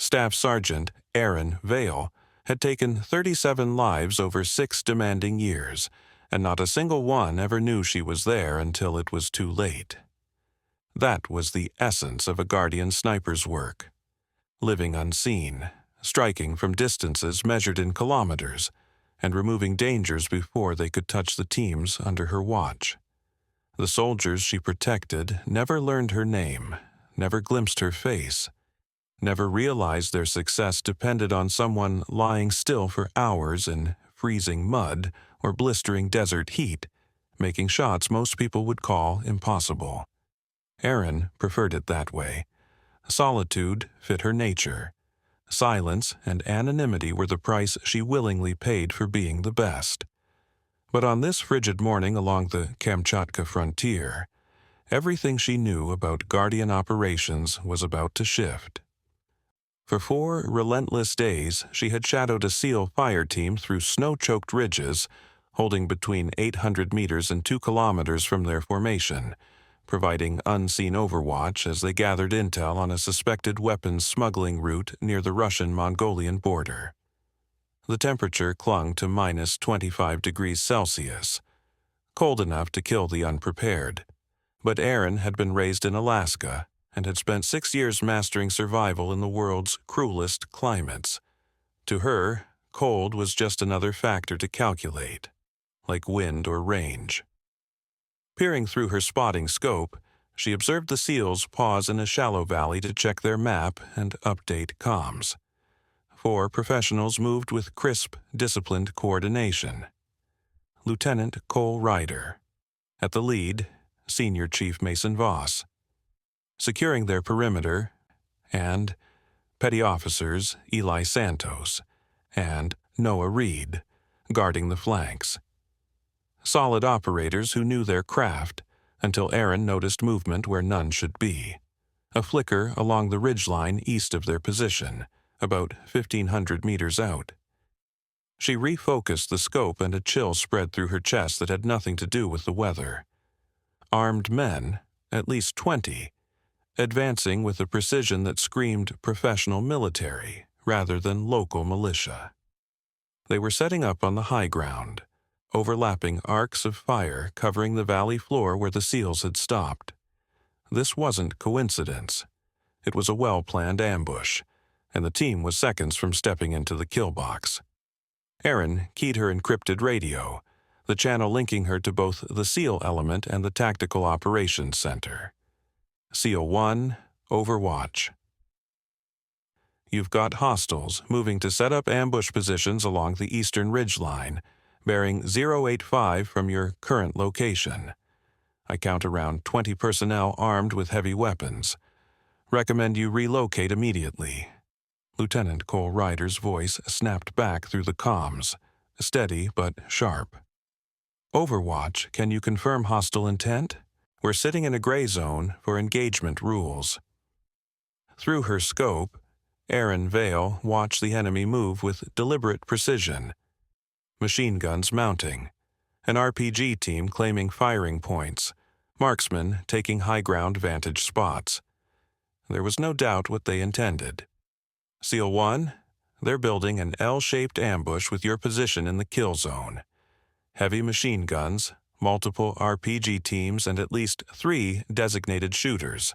Staff Sergeant Aaron Vale had taken 37 lives over 6 demanding years, and not a single one ever knew she was there until it was too late. That was the essence of a Guardian sniper's work. Living unseen, striking from distances measured in kilometers, and removing dangers before they could touch the teams under her watch. The soldiers she protected never learned her name, never glimpsed her face, never realized their success depended on someone lying still for hours in freezing mud or blistering desert heat, making shots most people would call impossible. Erin preferred it that way. Solitude fit her nature. Silence and anonymity were the price she willingly paid for being the best. But on this frigid morning along the Kamchatka frontier, everything she knew about Guardian operations was about to shift. For 4 relentless days, she had shadowed a SEAL fire team through snow-choked ridges, holding between 800 meters and 2 kilometers from their formation, providing unseen overwatch as they gathered intel on a suspected weapons smuggling route near the Russian-Mongolian border. The temperature clung to minus 25 degrees Celsius, cold enough to kill the unprepared. But Erin had been raised in Alaska and had spent 6 years mastering survival in the world's cruelest climates. To her, cold was just another factor to calculate, like wind or range. Peering through her spotting scope, she observed the SEALs pause in a shallow valley to check their map and update comms. 4 professionals moved with crisp, disciplined coordination. Lieutenant Cole Ryder. At the lead, Senior Chief Mason Voss. Securing their perimeter, and Petty Officers Eli Santos and Noah Reed, guarding the flanks. Solid operators who knew their craft, until Erin noticed movement where none should be. A flicker along the ridgeline east of their position, about 1,500 meters out. She refocused the scope and a chill spread through her chest that had nothing to do with the weather. Armed men, at least 20, advancing with a precision that screamed professional military rather than local militia. They were setting up on the high ground, overlapping arcs of fire covering the valley floor where the SEALs had stopped. This wasn't coincidence. It was a well-planned ambush, and the team was seconds from stepping into the kill box. Erin keyed her encrypted radio, the channel linking her to both the SEAL element and the Tactical Operations Center. SEAL 1, Overwatch. You've got hostiles moving to set up ambush positions along the eastern ridgeline, bearing 085 from your current location. I count around 20 personnel armed with heavy weapons. Recommend you relocate immediately. Lieutenant Cole Ryder's voice snapped back through the comms, steady but sharp. Overwatch, can you confirm hostile intent? We're sitting in a gray zone for engagement rules. Through her scope, Erin Vale watched the enemy move with deliberate precision. Machine guns mounting, an RPG team claiming firing points, marksmen taking high ground vantage spots. There was no doubt what they intended. SEAL 1, they're building an L-shaped ambush with your position in the kill zone. Heavy machine guns, multiple RPG teams, and at least 3 designated shooters.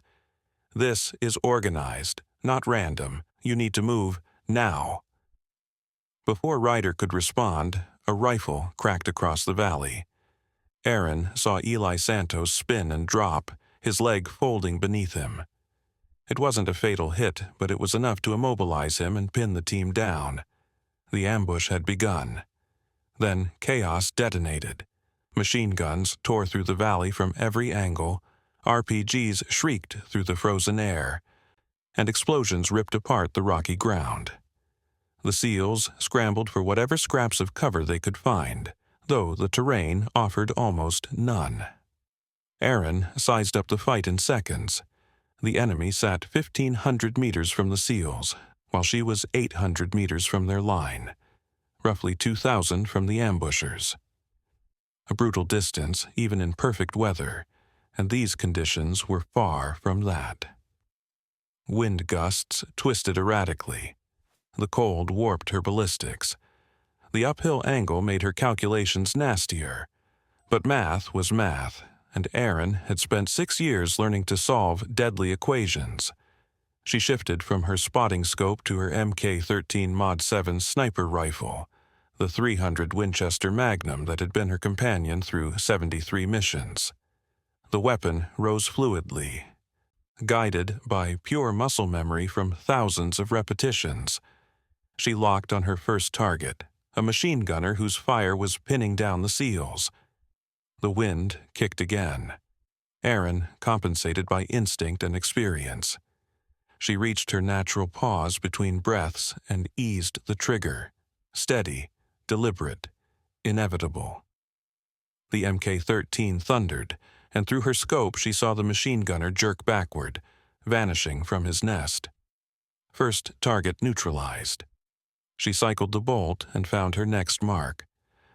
This is organized, not random. You need to move now. Before Ryder could respond, a rifle cracked across the valley. Erin saw Eli Santos spin and drop, his leg folding beneath him. It wasn't a fatal hit, but it was enough to immobilize him and pin the team down. The ambush had begun. Then chaos detonated. Machine guns tore through the valley from every angle, RPGs shrieked through the frozen air, and explosions ripped apart the rocky ground. The SEALs scrambled for whatever scraps of cover they could find, though the terrain offered almost none. Erin sized up the fight in seconds. The enemy sat 1,500 meters from the SEALs, while she was 800 meters from their line, roughly 2,000 from the ambushers. A brutal distance, even in perfect weather, and these conditions were far from that. Wind gusts twisted erratically. The cold warped her ballistics. The uphill angle made her calculations nastier. But math was math, and Erin had spent 6 years learning to solve deadly equations. She shifted from her spotting scope to her Mk-13 Mod 7 sniper rifle, the .300 Winchester Magnum that had been her companion through 73 missions. The weapon rose fluidly, guided by pure muscle memory from thousands of repetitions. She locked on her first target, a machine gunner whose fire was pinning down the SEALs. The wind kicked again. Erin compensated by instinct and experience. She reached her natural pause between breaths and eased the trigger, steady, deliberate, inevitable. The Mk-13 thundered, and through her scope she saw the machine gunner jerk backward, vanishing from his nest. First target neutralized. She cycled the bolt and found her next mark,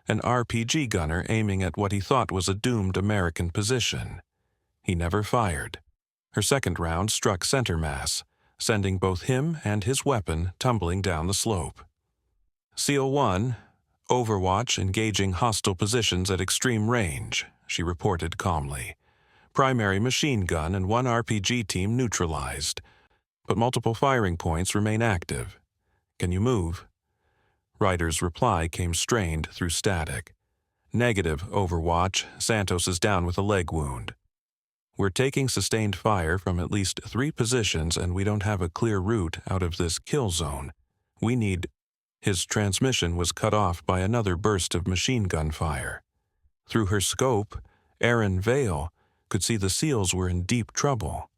an RPG gunner aiming at what he thought was a doomed American position. He never fired. Her second round struck center mass, sending both him and his weapon tumbling down the slope. SEAL 1, Overwatch engaging hostile positions at extreme range, she reported calmly. Primary machine gun and 1 RPG team neutralized, but multiple firing points remain active. Can you move? Ryder's reply came strained through static. Negative, Overwatch. Santos is down with a leg wound. We're taking sustained fire from at least 3 positions and we don't have a clear route out of this kill zone. We need... His transmission was cut off by another burst of machine gun fire. Through her scope, Erin Vale could see the SEALs were in deep trouble.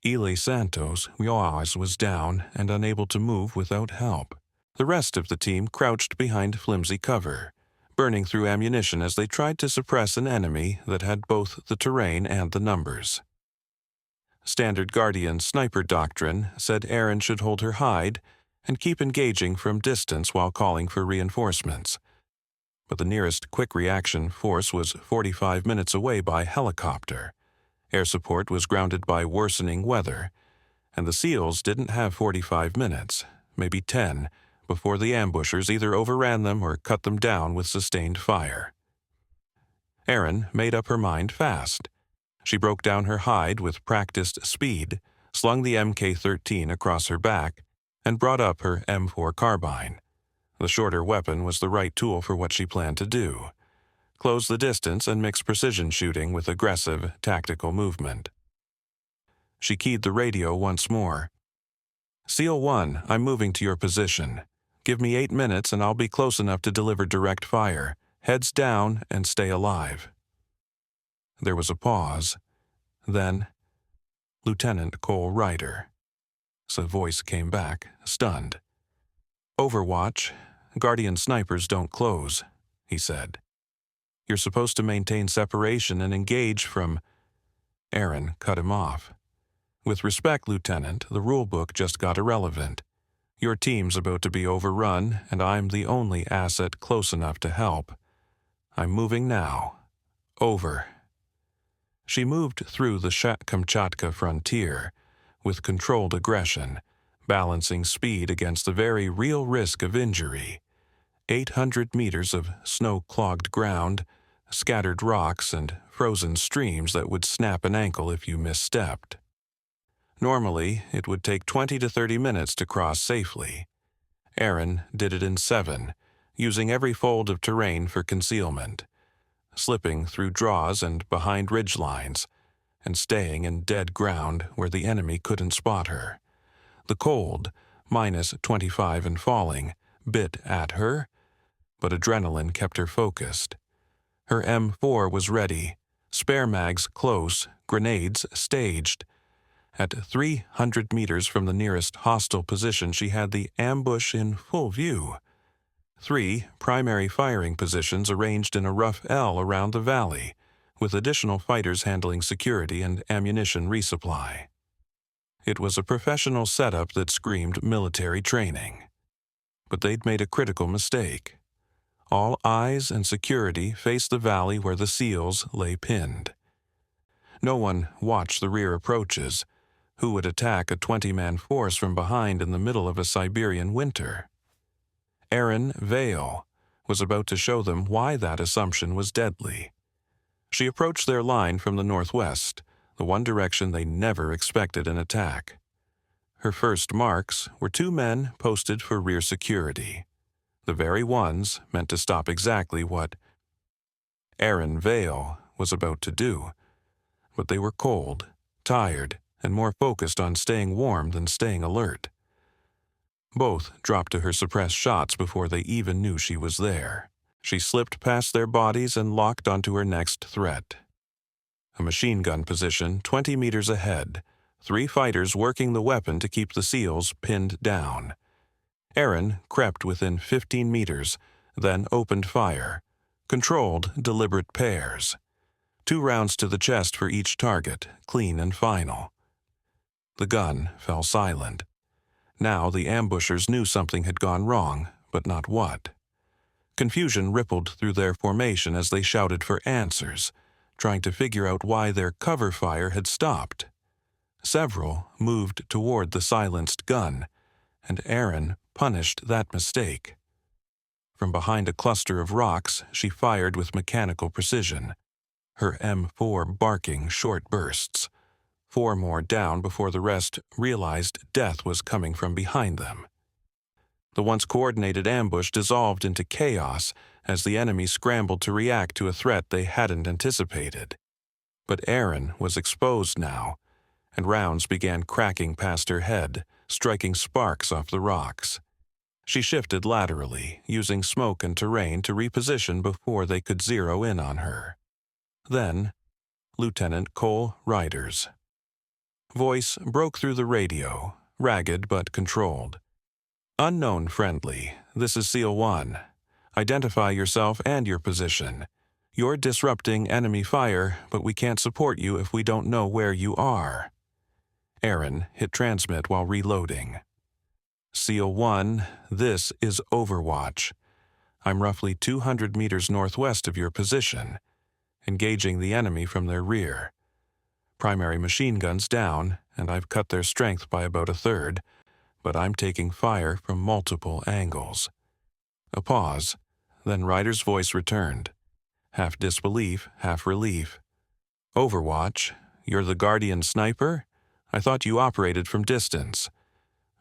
Ely Santos, was down and unable to move without help. The rest of the team crouched behind flimsy cover, burning through ammunition as they tried to suppress an enemy that had both the terrain and the numbers. Standard Guardian sniper doctrine said Erin should hold her hide and keep engaging from distance while calling for reinforcements. But the nearest quick reaction force was 45 minutes away by helicopter. Air support was grounded by worsening weather, and the SEALs didn't have 45 minutes, maybe 10, before the ambushers either overran them or cut them down with sustained fire. Erin made up her mind fast. She broke down her hide with practiced speed, slung the Mk-13 across her back, and brought up her M4 carbine. The shorter weapon was the right tool for what she planned to do: close the distance and mix precision shooting with aggressive, tactical movement. She keyed the radio once more. SEAL 1, I'm moving to your position. Give me 8 minutes and I'll be close enough to deliver direct fire. Heads down and stay alive. There was a pause. Then, Lieutenant Cole Ryder. So voice came back, stunned. Overwatch, Guardian snipers don't close, he said. You're supposed to maintain separation and engage from... Erin cut him off. With respect, Lieutenant, the rulebook just got irrelevant. Your team's about to be overrun, and I'm the only asset close enough to help. I'm moving now. Over. She moved through the Kamchatka frontier with controlled aggression, balancing speed against the very real risk of injury. 800 meters of snow-clogged ground, scattered rocks, and frozen streams that would snap an ankle if you misstepped. Normally, it would take 20 to 30 minutes to cross safely. Erin did it in 7, using every fold of terrain for concealment, slipping through draws and behind ridgelines, and staying in dead ground where the enemy couldn't spot her. The cold, minus 25 and falling, bit at her, but adrenaline kept her focused. Her M4 was ready, spare mags close, grenades staged. At 300 meters from the nearest hostile position, she had the ambush in full view. 3 primary firing positions arranged in a rough L around the valley, with additional fighters handling security and ammunition resupply. It was a professional setup that screamed military training. But they'd made a critical mistake. All eyes and security faced the valley where the SEALs lay pinned. No one watched the rear approaches, Who would attack a 20-man force from behind in the middle of a Siberian winter? Erin Vale was about to show them why that assumption was deadly. She approached their line from the northwest, the one direction they never expected an attack. Her first marks were 2 men posted for rear security, the very ones meant to stop exactly what Erin Vale was about to do. But they were cold, tired, and more focused on staying warm than staying alert. Both dropped to her suppressed shots before they even knew she was there. She slipped past their bodies and locked onto her next threat. A machine gun position 20 meters ahead, 3 fighters working the weapon to keep the SEALs pinned down. Erin crept within 15 meters, then opened fire. Controlled, deliberate pairs. 2 rounds to the chest for each target, clean and final. The gun fell silent. Now the ambushers knew something had gone wrong, but not what. Confusion rippled through their formation as they shouted for answers, trying to figure out why their cover fire had stopped. Several moved toward the silenced gun, and Erin punished that mistake. From behind a cluster of rocks, she fired with mechanical precision, her M4 barking short bursts. 4 more down before the rest realized death was coming from behind them. The once coordinated ambush dissolved into chaos as the enemy scrambled to react to a threat they hadn't anticipated. But Erin was exposed now, and rounds began cracking past her head, striking sparks off the rocks. She shifted laterally, using smoke and terrain to reposition before they could zero in on her. Then, Lieutenant Cole Ryder's voice broke through the radio, ragged but controlled. "Unknown friendly, this is SEAL 1. Identify yourself and your position. You're disrupting enemy fire, but we can't support you if we don't know where you are." Erin hit transmit while reloading. "SEAL 1, this is Overwatch. I'm roughly 200 meters northwest of your position, engaging the enemy from their rear. Primary machine guns down, and I've cut their strength by about a third, but I'm taking fire from multiple angles." A pause, then Ryder's voice returned, half disbelief, half relief. "Overwatch, you're the Guardian sniper? I thought you operated from distance."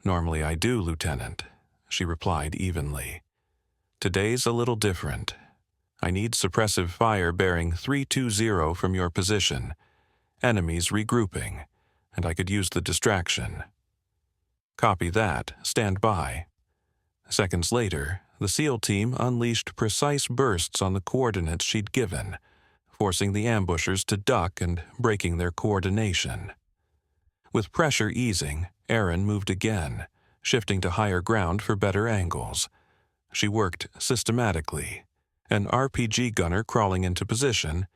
"Normally I do, Lieutenant," she replied evenly. "Today's a little different. I need suppressive fire bearing 320 from your position. Enemies regrouping, and I could use the distraction." "Copy that. Stand by." Seconds later, the SEAL team unleashed precise bursts on the coordinates she'd given, forcing the ambushers to duck and breaking their coordination. With pressure easing, Erin moved again, shifting to higher ground for better angles. She worked systematically, an RPG gunner crawling into position,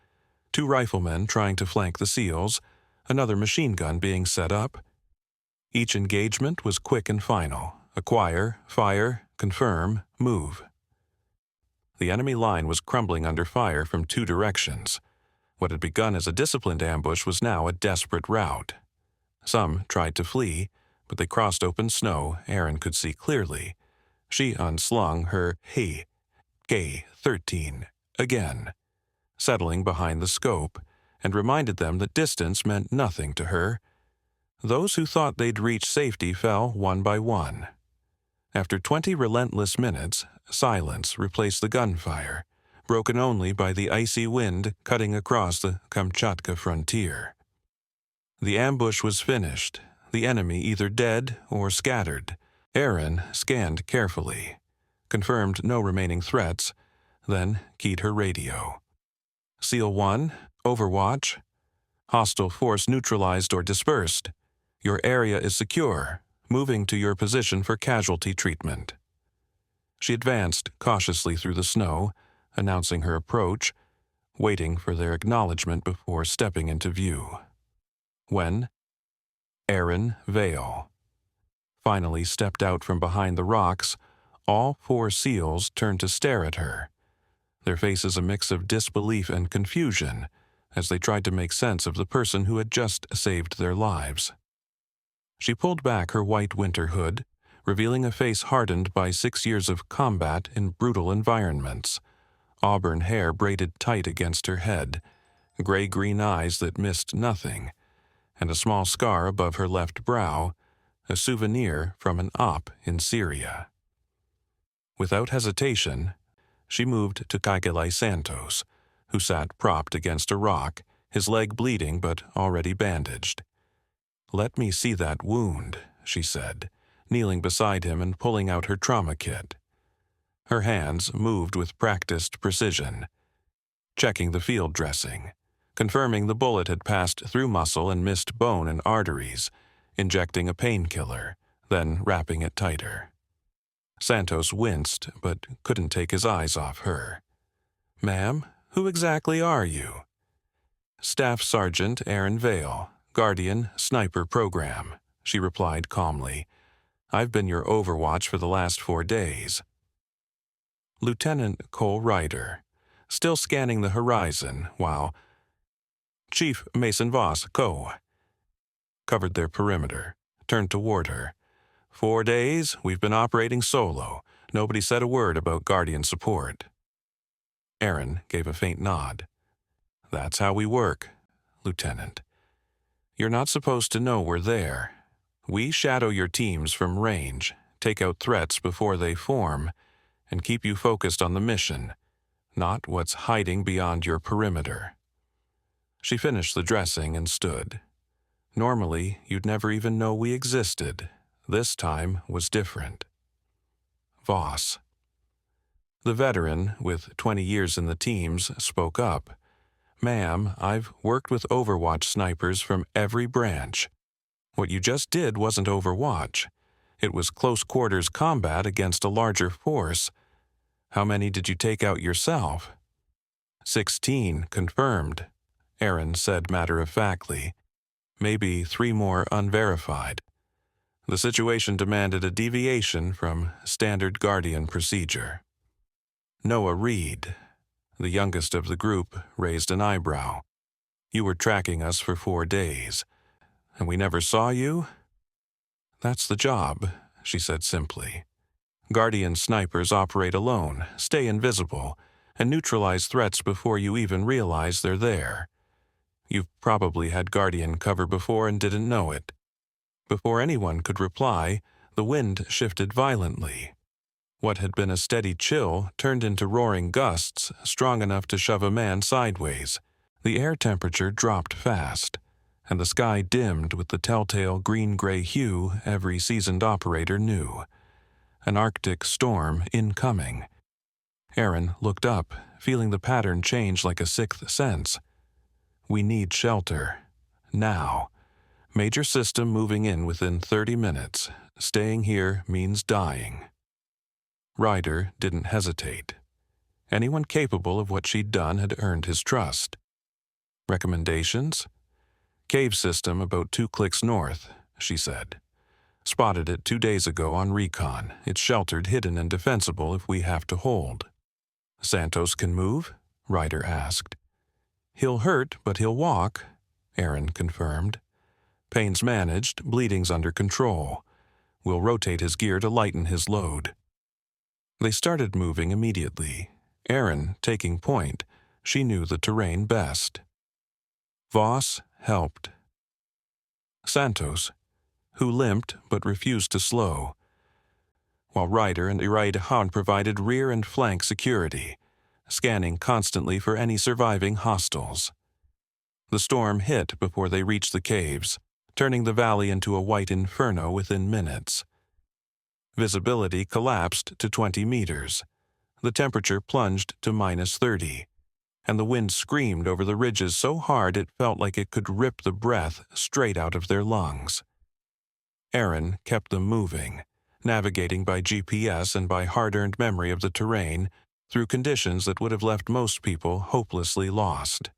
2 riflemen trying to flank the SEALs, another machine gun being set up. Each engagement was quick and final. Acquire, fire, confirm, move. The enemy line was crumbling under fire from 2 directions. What had begun as a disciplined ambush was now a desperate rout. Some tried to flee, but they crossed open snow Erin could see clearly. She unslung her K-13 again, settling behind the scope, and reminded them that distance meant nothing to her. Those who thought they'd reach safety fell one by one. After 20 relentless minutes, silence replaced the gunfire, broken only by the icy wind cutting across the Kamchatka frontier. The ambush was finished, the enemy either dead or scattered. Erin scanned carefully, confirmed no remaining threats, then keyed her radio. "SEAL 1, Overwatch. Hostile force neutralized or dispersed. Your area is secure. Moving to your position for casualty treatment." She advanced cautiously through the snow, announcing her approach, waiting for their acknowledgement before stepping into view. When Erin Vale finally stepped out from behind the rocks, all 4 SEALs turned to stare at her, their faces a mix of disbelief and confusion as they tried to make sense of the person who had just saved their lives. She pulled back her white winter hood, revealing a face hardened by 6 years of combat in brutal environments, auburn hair braided tight against her head, gray-green eyes that missed nothing, and a small scar above her left brow, a souvenir from an op in Syria. Without hesitation, she moved to Kaigalai Santos, who sat propped against a rock, his leg bleeding but already bandaged. "Let me see that wound," she said, kneeling beside him and pulling out her trauma kit. Her hands moved with practiced precision, checking the field dressing, confirming the bullet had passed through muscle and missed bone and arteries, injecting a painkiller, then wrapping it tighter. Santos winced, but couldn't take his eyes off her. "Ma'am, who exactly are you?" "Staff Sergeant Aaron Vale, Guardian Sniper Program," she replied calmly. "I've been your overwatch for the last 4 days." Lieutenant Cole Ryder, still scanning the horizon while Chief Mason Voss, Co. covered their perimeter, turned toward her. 4 days, we've been operating solo. Nobody said a word about Guardian support." Aaron gave a faint nod. "That's how we work, Lieutenant. You're not supposed to know we're there. We shadow your teams from range, take out threats before they form, and keep you focused on the mission, not what's hiding beyond your perimeter." She finished the dressing and stood. "Normally, you'd never even know we existed. This time was different." Voss. The veteran, with 20 years in the teams, spoke up. "Ma'am, I've worked with Overwatch snipers from every branch. What you just did wasn't Overwatch. It was close-quarters combat against a larger force. How many did you take out yourself?" 16, confirmed," Aaron said matter-of-factly. "Maybe 3 more unverified. The situation demanded a deviation from standard Guardian procedure." Noah Reed, the youngest of the group, raised an eyebrow. "You were tracking us for 4 days, and we never saw you?" "That's the job," she said simply. "Guardian snipers operate alone, stay invisible, and neutralize threats before you even realize they're there. You've probably had Guardian cover before and didn't know it." Before anyone could reply, the wind shifted violently. What had been a steady chill turned into roaring gusts strong enough to shove a man sideways. The air temperature dropped fast, and the sky dimmed with the telltale green-gray hue every seasoned operator knew. An Arctic storm incoming. Aaron looked up, feeling the pattern change like a sixth sense. "We need shelter. Now. Major system moving in within 30 minutes. Staying here means dying." Ryder didn't hesitate. Anyone capable of what she'd done had earned his trust. "Recommendations?" "Cave system about 2 clicks north," she said. "Spotted it 2 days ago on recon. It's sheltered, hidden, and defensible if we have to hold." "Santos can move?" Ryder asked. "He'll hurt, but he'll walk," Aaron confirmed. "Pain's managed, bleeding's under control. We'll rotate his gear to lighten his load." They started moving immediately. Aaron taking point. She knew the terrain best. Voss helped. Santos, who limped but refused to slow, while Ryder and Iraida provided rear and flank security, scanning constantly for any surviving hostiles. The storm hit before they reached the caves, turning the valley into a white inferno within minutes. Visibility collapsed to 20 meters. The temperature plunged to -30, and the wind screamed over the ridges so hard it felt like it could rip the breath straight out of their lungs. Aaron kept them moving, navigating by GPS and by hard-earned memory of the terrain through conditions that would have left most people hopelessly lost.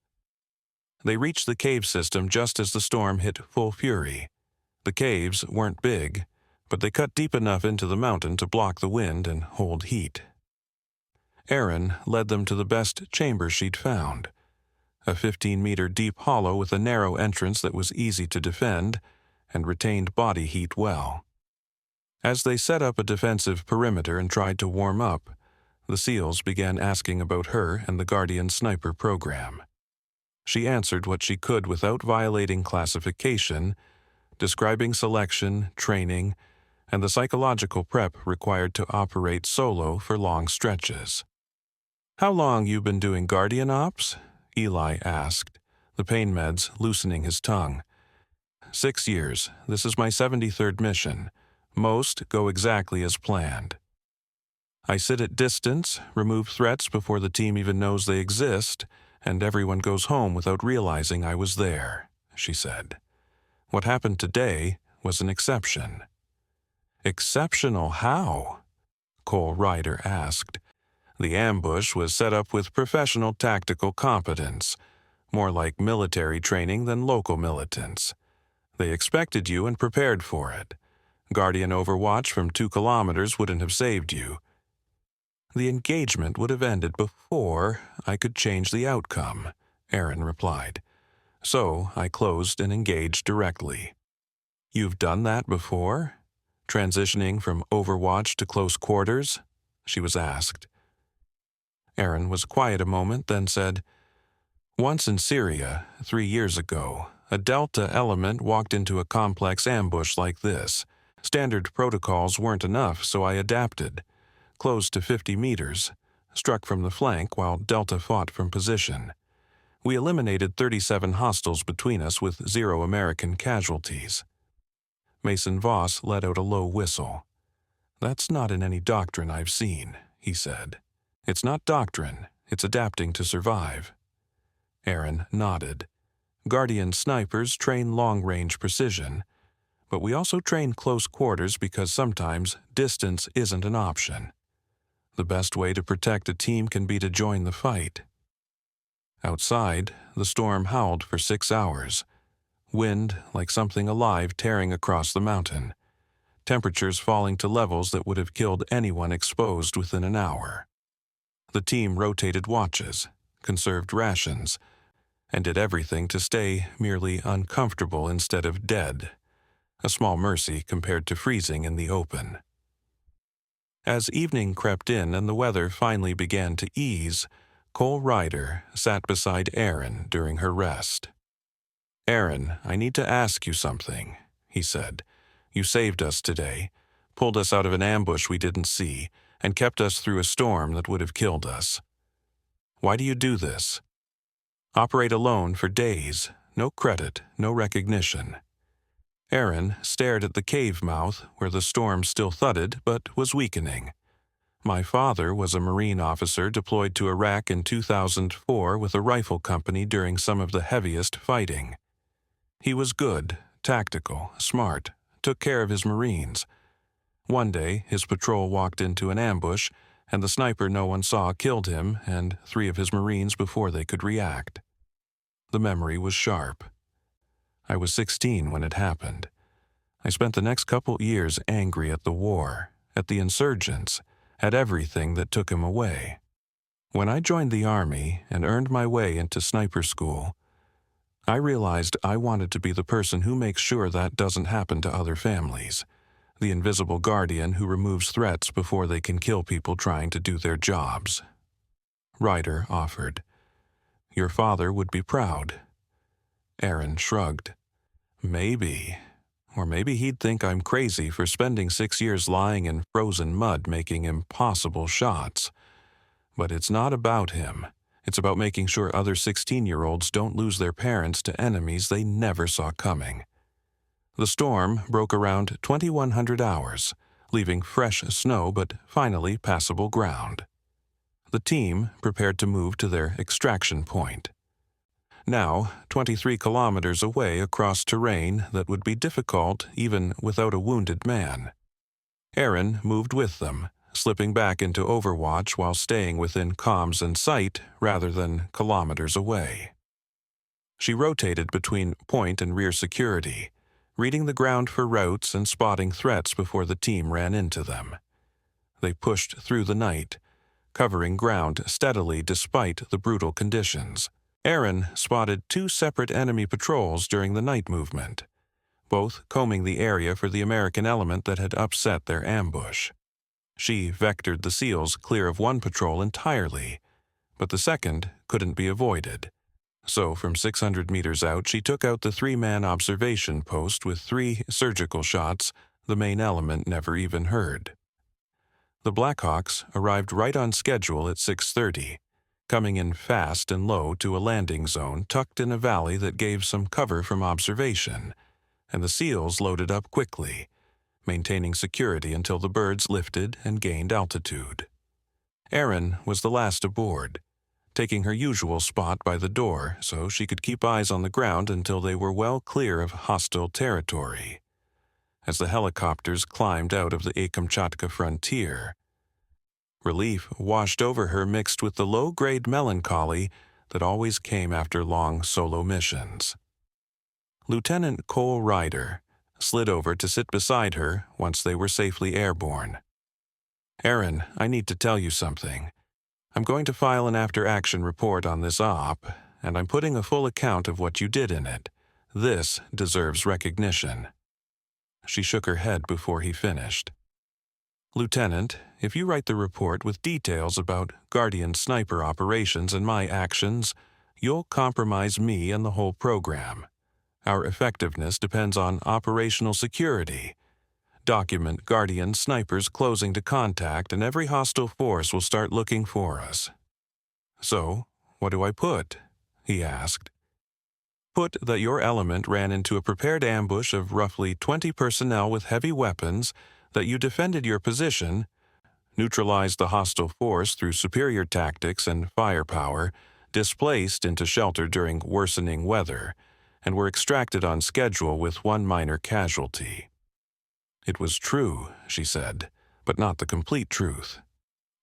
They reached the cave system just as the storm hit full fury. The caves weren't big, but they cut deep enough into the mountain to block the wind and hold heat. Aaron led them to the best chamber she'd found, a 15-meter deep hollow with a narrow entrance that was easy to defend, and retained body heat well. As they set up a defensive perimeter and tried to warm up, the SEALs began asking about her and the Guardian sniper program. She answered what she could without violating classification, describing selection, training, and the psychological prep required to operate solo for long stretches. "How long you been doing Guardian ops?" Eli asked, the pain meds loosening his tongue. 6 years. This is my 73rd mission. Most go exactly as planned. I sit at distance, remove threats before the team even knows they exist, and everyone goes home without realizing I was there, she said. What happened today was an exception. Exceptional how? Cole Ryder asked. The ambush was set up with professional tactical competence, more like military training than local militants. They expected you and prepared for it. Guardian overwatch from 2 kilometers wouldn't have saved you. The engagement would have ended before I could change the outcome, Aaron replied. So I closed and engaged directly. You've done that before? Transitioning from overwatch to close quarters? She was asked. Aaron was quiet a moment, then said, Once in Syria, 3 years ago, a Delta element walked into a complex ambush like this. Standard protocols weren't enough, so I adapted. Closed to 50 meters, struck from the flank while Delta fought from position. We eliminated 37 hostiles between us with 0 American casualties. Mason Voss let out a low whistle. That's not in any doctrine I've seen, he said. It's not doctrine, it's adapting to survive. Aaron nodded. Guardian snipers train long-range precision, but we also train close quarters because sometimes distance isn't an option. The best way to protect a team can be to join the fight. Outside, the storm howled for 6 hours. Wind like something alive tearing across the mountain. Temperatures falling to levels that would have killed anyone exposed within an hour. The team rotated watches, conserved rations, and did everything to stay merely uncomfortable instead of dead, a small mercy compared to freezing in the open. As evening crept in and the weather finally began to ease, Cole Ryder sat beside Aaron during her rest. Aaron, I need to ask you something, he said. You saved us today, pulled us out of an ambush we didn't see, and kept us through a storm that would have killed us. Why do you do this? Operate alone for days, no credit, no recognition. Aaron stared at the cave mouth where the storm still thudded but was weakening. My father was a Marine officer deployed to Iraq in 2004 with a rifle company during some of the heaviest fighting. He was good, tactical, smart, took care of his Marines. One day, his patrol walked into an ambush, and the sniper no one saw killed him and 3 of his Marines before they could react. The memory was sharp. I was 16 when it happened. I spent the next couple years angry at the war, at the insurgents, at everything that took him away. When I joined the Army and earned my way into sniper school, I realized I wanted to be the person who makes sure that doesn't happen to other families, the invisible guardian who removes threats before they can kill people trying to do their jobs. Ryder offered. Your father would be proud. Aaron shrugged. Maybe. Or maybe he'd think I'm crazy for spending 6 years lying in frozen mud making impossible shots. But it's not about him. It's about making sure other 16-year-olds don't lose their parents to enemies they never saw coming. The storm broke around 2100 hours, leaving fresh snow but finally passable ground. The team prepared to move to their extraction point. Now, 23 kilometers away across terrain that would be difficult even without a wounded man. Aaron moved with them, slipping back into Overwatch while staying within comms and sight rather than kilometers away. She rotated between point and rear security, reading the ground for routes and spotting threats before the team ran into them. They pushed through the night, covering ground steadily despite the brutal conditions. Aaron spotted 2 separate enemy patrols during the night movement, both combing the area for the American element that had upset their ambush. She vectored the SEALs clear of one patrol entirely, but the second couldn't be avoided. So from 600 meters out, she took out the 3-man observation post with 3 surgical shots the main element never even heard. The Blackhawks arrived right on schedule at 6:30, coming in fast and low to a landing zone tucked in a valley that gave some cover from observation, and the SEALs loaded up quickly, maintaining security until the birds lifted and gained altitude. Erin was the last aboard, taking her usual spot by the door so she could keep eyes on the ground until they were well clear of hostile territory. As the helicopters climbed out of the Kamchatka frontier, relief washed over her mixed with the low-grade melancholy that always came after long solo missions. Lieutenant Cole Ryder slid over to sit beside her once they were safely airborne. "Erin, I need to tell you something. I'm going to file an after-action report on this op, and I'm putting a full account of what you did in it. This deserves recognition." She shook her head before he finished. "Lieutenant, if you write the report with details about Guardian sniper operations and my actions, you'll compromise me and the whole program. Our effectiveness depends on operational security. Document Guardian snipers closing to contact, and every hostile force will start looking for us." "So, what do I put?" he asked. "Put that your element ran into a prepared ambush of roughly 20 personnel with heavy weapons, that you defended your position, neutralized the hostile force through superior tactics and firepower, displaced into shelter during worsening weather, and were extracted on schedule with 1 minor casualty." It was true, she said, but not the complete truth.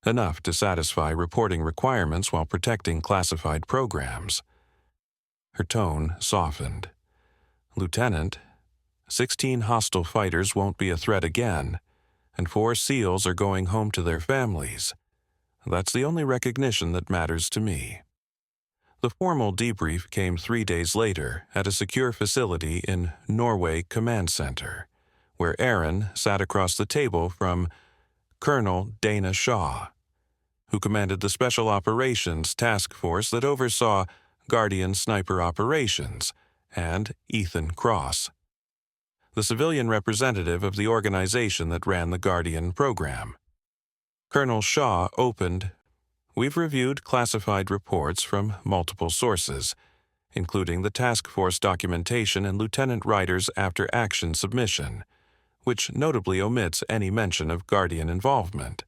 Enough to satisfy reporting requirements while protecting classified programs. Her tone softened. "Lieutenant, 16 hostile fighters won't be a threat again, and 4 SEALs are going home to their families. That's the only recognition that matters to me." The formal debrief came 3 days later at a secure facility in Norway Command Center, where Erin sat across the table from Colonel Dana Shaw, who commanded the Special Operations Task Force that oversaw Guardian sniper operations, and Ethan Cross, the civilian representative of the organization that ran the Guardian program. Colonel Shaw opened, "We've reviewed classified reports from multiple sources, including the task force documentation and Lieutenant Ryder's after-action submission, which notably omits any mention of Guardian involvement,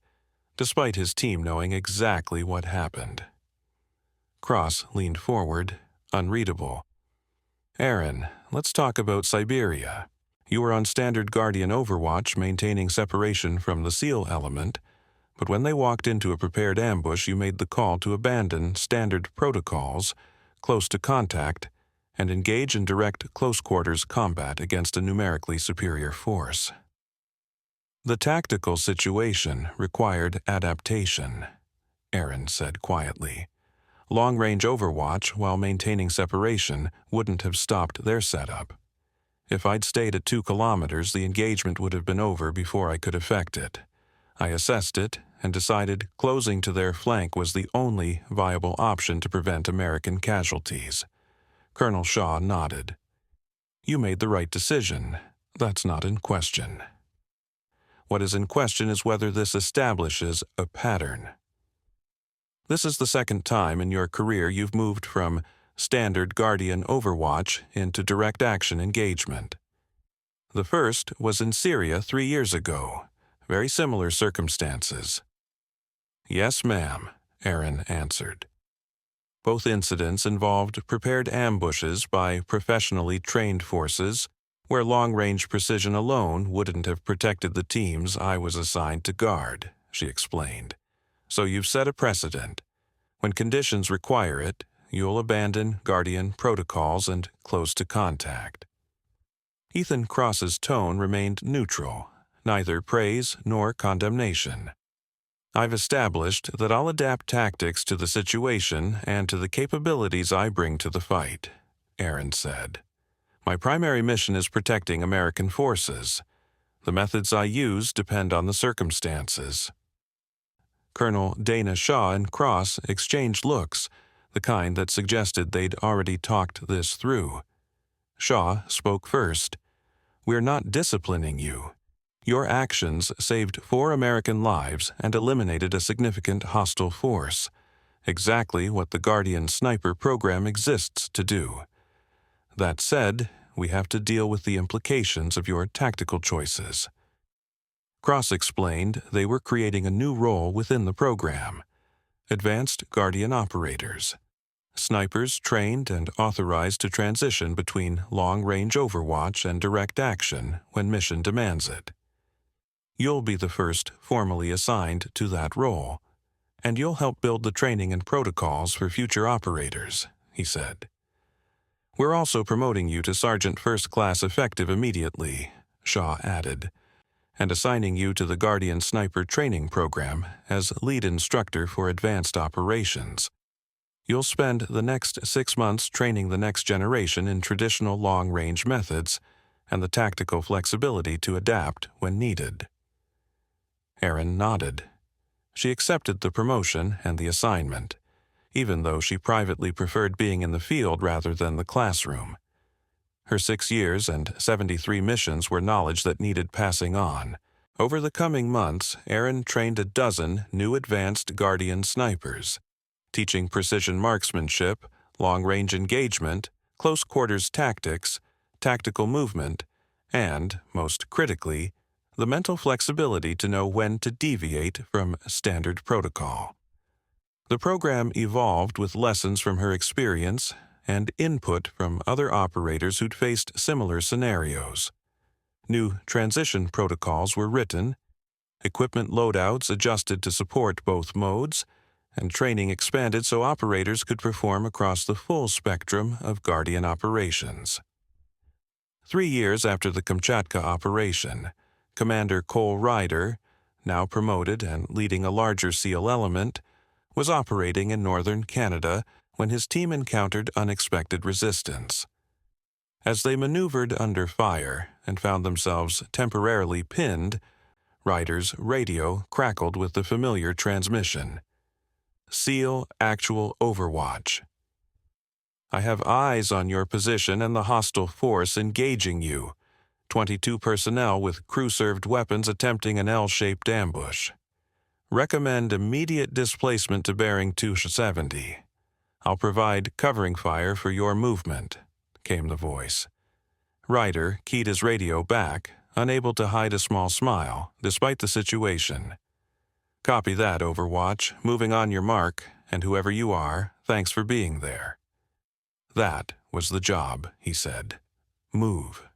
despite his team knowing exactly what happened." Cross leaned forward, unreadable. "Erin, let's talk about Siberia. You were on standard Guardian overwatch, maintaining separation from the SEAL element, but when they walked into a prepared ambush, you made the call to abandon standard protocols, close to contact, and engage in direct close-quarters combat against a numerically superior force. The tactical situation required adaptation," Erin said quietly. "Long-range overwatch while maintaining separation wouldn't have stopped their setup. If I'd stayed at 2 kilometers, the engagement would have been over before I could effect it. I assessed it and decided closing to their flank was the only viable option to prevent American casualties." Colonel Shaw nodded. "You made the right decision. That's not in question. What is in question is whether this establishes a pattern. This is the second time in your career you've moved from standard Guardian overwatch into direct action engagement. The first was in Syria 3 years ago. Very similar circumstances." "Yes, ma'am," Erin answered. Both incidents involved prepared ambushes by professionally trained forces, where long-range precision alone wouldn't have protected the teams I was assigned to guard, she explained. "So you've set a precedent. When conditions require it, you'll abandon Guardian protocols and close to contact." Ethan Cross's tone remained neutral, neither praise nor condemnation. "I've established that I'll adapt tactics to the situation and to the capabilities I bring to the fight," Erin said. My primary mission is protecting American forces. The methods I use depend on the circumstances." Colonel Dana Shaw and Cross exchanged looks, the kind that suggested they'd already talked this through. Shaw spoke first. "We're not disciplining you. Your actions saved 4 American lives and eliminated a significant hostile force. Exactly what the Guardian Sniper program exists to do. That said, we have to deal with the implications of your tactical choices." Cross explained they were creating a new role within the program: Advanced Guardian Operators. Snipers trained and authorized to transition between long-range overwatch and direct action when mission demands it. "You'll be the first formally assigned to that role, and you'll help build the training and protocols for future operators," he said. "We're also promoting you to Sergeant First Class effective immediately," Shaw added, "and assigning you to the Guardian Sniper Training Program as lead instructor for advanced operations. You'll spend the next 6 months training the next generation in traditional long-range methods and the tactical flexibility to adapt when needed." Erin nodded. She accepted the promotion and the assignment, even though she privately preferred being in the field rather than the classroom. Her 6 years and 73 missions were knowledge that needed passing on. Over the coming months, Erin trained a dozen new advanced Guardian snipers, teaching precision marksmanship, long-range engagement, close-quarters tactics, tactical movement, and, most critically, the mental flexibility to know when to deviate from standard protocol. The program evolved with lessons from her experience and input from other operators who'd faced similar scenarios. New transition protocols were written, equipment loadouts adjusted to support both modes, and training expanded so operators could perform across the full spectrum of Guardian operations. 3 years after the Kamchatka operation, Commander Cole Ryder, now promoted and leading a larger SEAL element, was operating in northern Canada when his team encountered unexpected resistance. As they maneuvered under fire and found themselves temporarily pinned, Ryder's radio crackled with the familiar transmission: "SEAL Actual Overwatch. I have eyes on your position and the hostile force engaging you. 22 personnel with crew-served weapons attempting an L-shaped ambush. Recommend immediate displacement to bearing 270. I'll provide covering fire for your movement," came the voice. Ryder keyed his radio back, unable to hide a small smile, despite the situation. "Copy that, Overwatch. Moving on your mark, and whoever you are, thanks for being there." That was the job, he said. Move.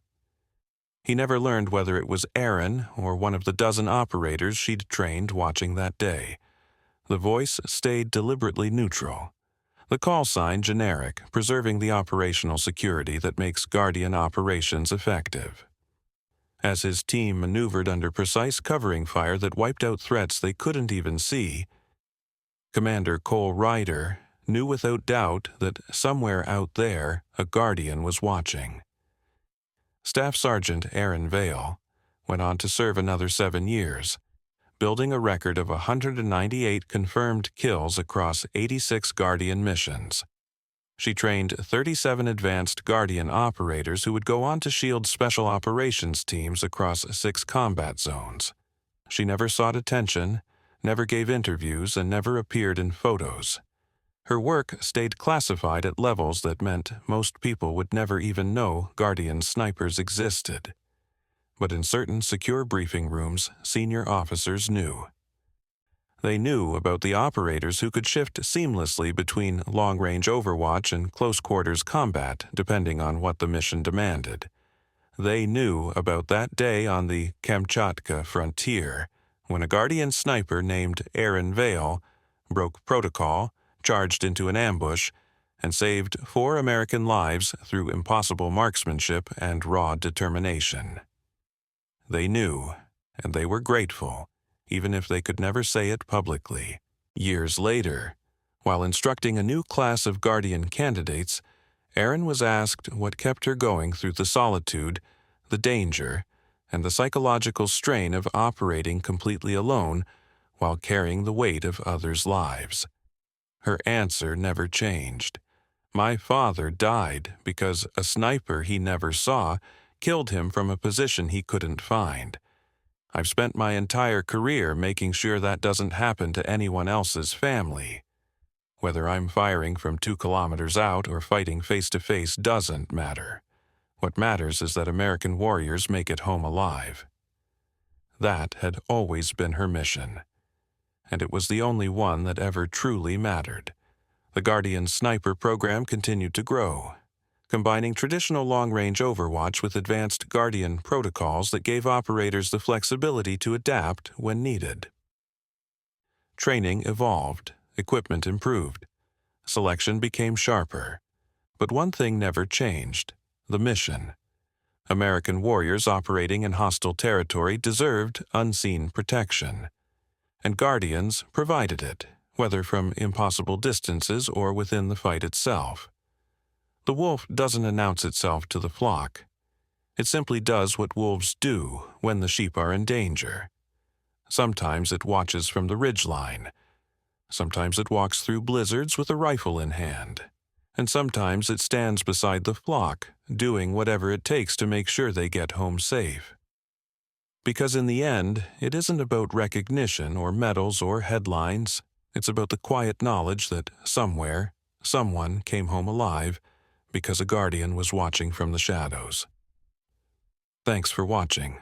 He never learned whether it was Erin or one of the dozen operators she'd trained watching that day. The voice stayed deliberately neutral. The call sign generic, preserving the operational security that makes Guardian operations effective. As his team maneuvered under precise covering fire that wiped out threats they couldn't even see, Commander Cole Ryder knew without doubt that somewhere out there a Guardian was watching. Staff Sergeant Erin Vale went on to serve another 7 years, building a record of 198 confirmed kills across 86 Guardian missions. She trained 37 advanced Guardian operators who would go on to shield special operations teams across 6 combat zones. She never sought attention, never gave interviews, and never appeared in photos. Her work stayed classified at levels that meant most people would never even know Guardian snipers existed. But in certain secure briefing rooms, senior officers knew. They knew about the operators who could shift seamlessly between long-range overwatch and close-quarters combat, depending on what the mission demanded. They knew about that day on the Kamchatka frontier, when a Guardian sniper named Erin Vale broke protocol, charged into an ambush, and saved 4 American lives through impossible marksmanship and raw determination. They knew, and they were grateful, even if they could never say it publicly. Years later, while instructing a new class of Guardian candidates, Erin was asked what kept her going through the solitude, the danger, and the psychological strain of operating completely alone while carrying the weight of others' lives. Her answer never changed. My father died because a sniper he never saw killed him from a position he couldn't find. I've spent my entire career making sure that doesn't happen to anyone else's family. Whether I'm firing from 2 kilometers out or fighting face-to-face doesn't matter. What matters is that American warriors make it home alive. That had always been her mission, and it was the only one that ever truly mattered. The Guardian sniper program continued to grow, combining traditional long-range overwatch with advanced Guardian protocols that gave operators the flexibility to adapt when needed. Training evolved, equipment improved, selection became sharper. But one thing never changed: the mission. American warriors operating in hostile territory deserved unseen protection, and Guardians provided it, whether from impossible distances or within the fight itself. The wolf doesn't announce itself to the flock. It simply does what wolves do when the sheep are in danger. Sometimes it watches from the ridgeline. Sometimes it walks through blizzards with a rifle in hand. And sometimes it stands beside the flock, doing whatever it takes to make sure they get home safe. Because in the end, it isn't about recognition or medals or headlines. It's about the quiet knowledge that somewhere, someone came home alive because a Guardian was watching from the shadows. Thanks for watching.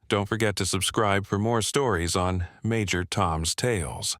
Don't forget to subscribe for more stories on Major Tom's Tales.